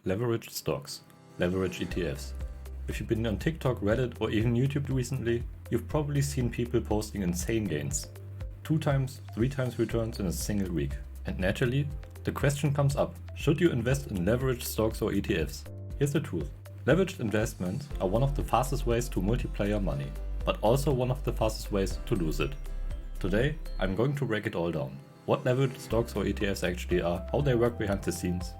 leveraged stocks, leveraged ETFs. If you've been on TikTok, Reddit or even YouTube recently, you've probably seen people posting insane gains. 2 times, 3 times returns in a single week. And naturally, the question comes up, should you invest in leveraged stocks or ETFs? Here's the truth. Leveraged investments are one of the fastest ways to multiply your money, but also one of the fastest ways to lose it. Today, I'm going to break it all down. What leveraged stocks or ETFs actually are, how they work behind the scenes,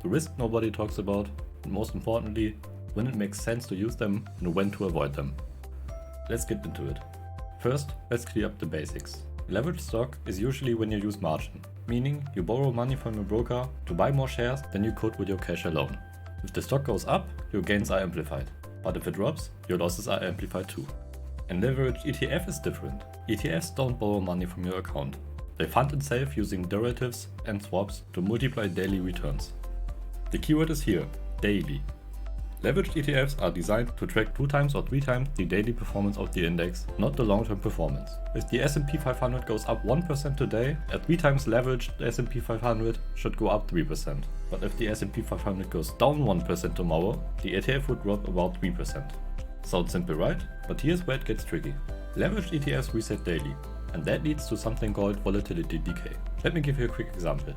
the risk nobody talks about, and most importantly, when it makes sense to use them and when to avoid them. Let's get into it. First, let's clear up the basics. Leveraged stock is usually when you use margin, meaning you borrow money from a broker to buy more shares than you could with your cash alone. If the stock goes up, your gains are amplified, but if it drops, your losses are amplified too. And leveraged ETF is different. ETFs don't borrow money from your account. They fund itself using derivatives and swaps to multiply daily returns. The keyword is here, daily. Leveraged ETFs are designed to track 2 times or 3 times the daily performance of the index, not the long-term performance. If the S&P 500 goes up 1% today, a 3 times leveraged S&P 500 should go up 3%. But if the S&P 500 goes down 1% tomorrow, the ETF would drop about 3%. Sounds simple, right? But here's where it gets tricky. Leveraged ETFs reset daily, and that leads to something called volatility decay. Let me give you a quick example.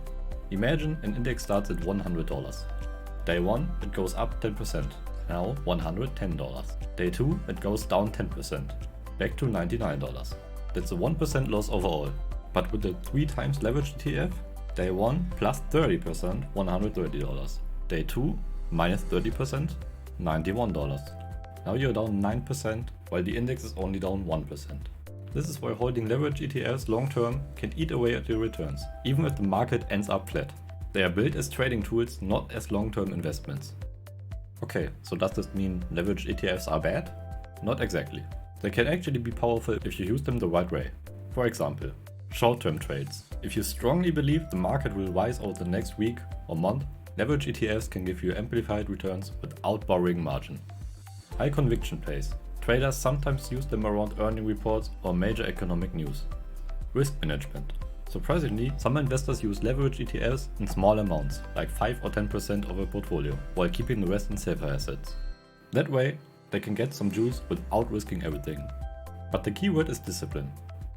Imagine an index starts at $100. Day 1, it goes up 10%, now $110. Day 2, it goes down 10%, back to $99. That's a 1% loss overall. But with the 3 times leveraged ETF, day 1 plus 30%, $130. Day 2, minus 30%, $91. Now you're down 9%, while the index is only down 1%. This is why holding leveraged ETFs long term can eat away at your returns, even if the market ends up flat. They are built as trading tools, not as long-term investments. Okay, so does this mean leveraged ETFs are bad? Not exactly. They can actually be powerful if you use them the right way. For example, short-term trades. If you strongly believe the market will rise over the next week or month, leveraged ETFs can give you amplified returns without borrowing margin. High conviction plays. Traders sometimes use them around earning reports or major economic news. Risk management. Surprisingly, some investors use leveraged ETFs in small amounts, like 5 or 10% of a portfolio, while keeping the rest in safer assets. That way, they can get some juice without risking everything. But the key word is discipline.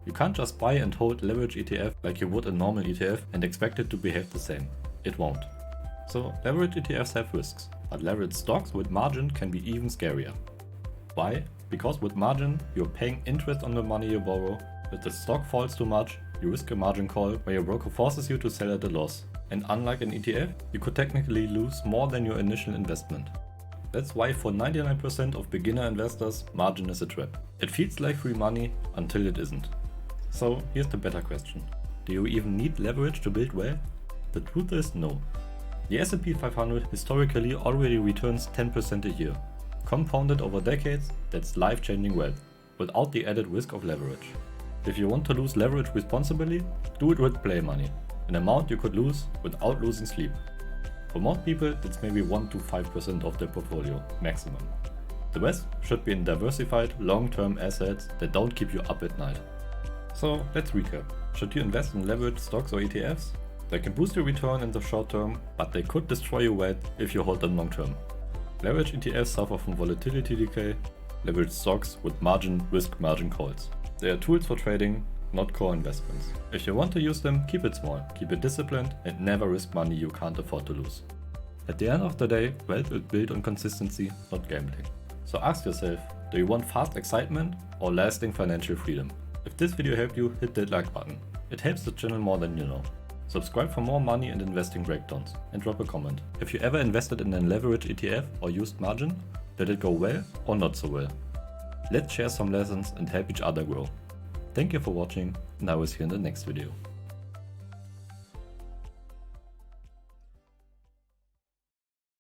You can't just buy and hold leveraged ETF like you would a normal ETF and expect it to behave the same. It won't. So, leveraged ETFs have risks, but leveraged stocks with margin can be even scarier. Why? Because with margin, you're paying interest on the money you borrow. If the stock falls too much, you risk a margin call where your broker forces you to sell at a loss. And unlike an ETF, you could technically lose more than your initial investment. That's why for 99% of beginner investors, margin is a trap. It feels like free money until it isn't. So here's the better question. Do you even need leverage to build wealth? The truth is no. The S&P 500 historically already returns 10% a year. Compounded over decades, that's life-changing wealth, without the added risk of leverage. If you want to lose leverage responsibly, do it with play money, an amount you could lose without losing sleep. For most people, that's maybe 1 to 5% of their portfolio, maximum. The rest should be in diversified, long-term assets that don't keep you up at night. So let's recap. Should you invest in leveraged stocks or ETFs? They can boost your return in the short term, but they could destroy your wealth if you hold them long term. Leveraged ETFs suffer from volatility decay, leveraged stocks with risk margin calls. They are tools for trading, not core investments. If you want to use them, keep it small, keep it disciplined, and never risk money you can't afford to lose. At the end of the day, wealth is built on consistency, not gambling. So ask yourself, do you want fast excitement or lasting financial freedom? If this video helped you, hit that like button. It helps the channel more than you know. Subscribe for more money and investing breakdowns, and drop a comment. If you ever invested in a leveraged ETF or used margin, did it go well or not so well? Let's share some lessons and help each other grow. Thank you for watching, and I will see you in the next video.